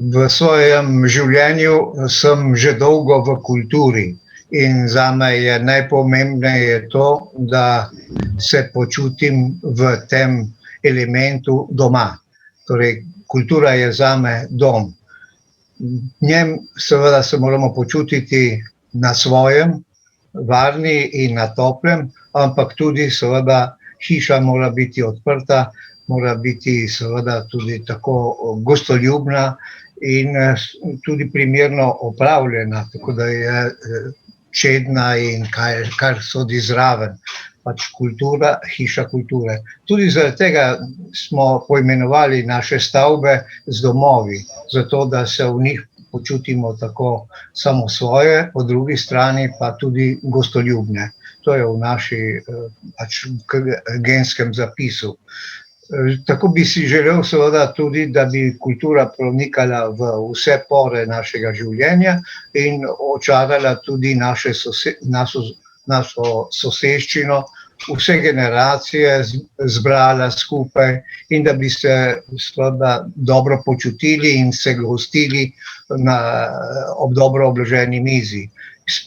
V svojem življenju sem že dolgo v kulturi in zame je najpomembneje to, da se počutim v tem elementu doma. Torej, kultura je zame dom. V njem seveda se moramo počutiti na svojem, varni in na toplem, ampak tudi seveda hiša mora biti odprta, mora biti seveda tudi tako gostoljubna in tudi primerno opravljena, tako da je čedna in kar sodi zraven. Pač kultura, hiša kulture. Tudi zaradi tega smo poimenovali naše stavbe z domovi, zato da se v njih počutimo tako samosvoje, po drugi strani pa tudi gostoljubne. To je v naši genskem zapisu. Tako bi si želel seveda tudi, da bi kultura pronikala v vse pore našega življenja in očarala tudi našo soseščino, vse generacije zbrala skupaj in da bi se seveda dobro počutili in se gostili ob dobro obloženi mizi.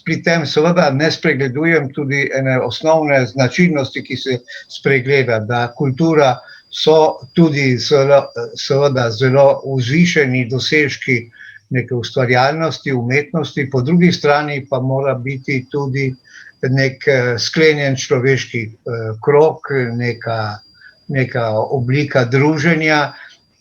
Pri tem seveda ne spregledujem tudi ene osnovne značilnosti, ki se spregleda, da kultura so tudi seveda zelo vzvišeni dosežki neke ustvarjalnosti, umetnosti, po drugi strani pa mora biti tudi nek sklenjen človeški krog, neka oblika druženja,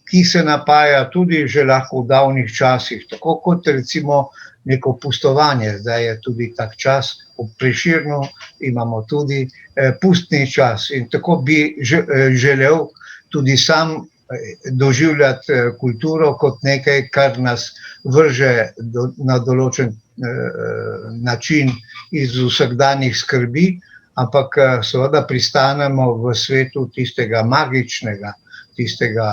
ki se napaja tudi že lahko v davnih časih, tako kot recimo neko pustovanje. Zdaj je tudi tak čas, v Prešernu imamo tudi pustni čas in tako bi želel tudi sam doživljati kulturo kot nekaj, kar nas vrže na določen način iz vsakdanjih skrbi, ampak seveda pristanemo v svetu tistega magičnega, tistega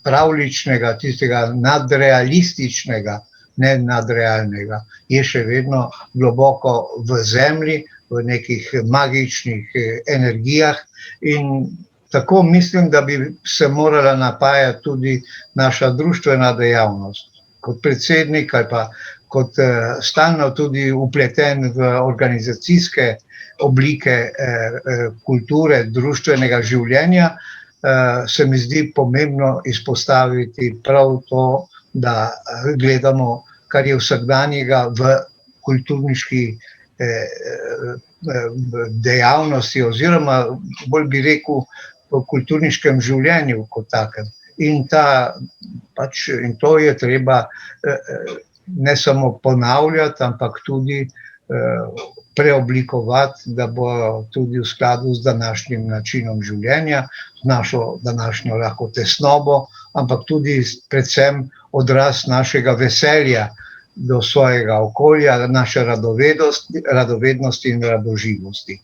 pravljičnega, tistega nadrealističnega, ne nadrealnega. Je še vedno globoko v zemlji, v nekih magičnih energijah in tako mislim, da bi se morala napajati tudi naša društvena dejavnost. Kot predsednik ali pa kot stalno tudi vpleten v organizacijske oblike kulture, društvenega življenja, se mi zdi pomembno izpostaviti prav to, da gledamo, kar je vsakdanjega v kulturniški dejavnosti oziroma bolj bi rekel v kulturniškem življenju kot takem. In to je treba ne samo ponavljati, ampak tudi preoblikovati, da bo tudi v skladu z današnjim načinom življenja, z našo današnjo lahko tesnobo, ampak tudi predvsem odraz našega veselja do svojega okolja, naše radovednosti in radoživosti.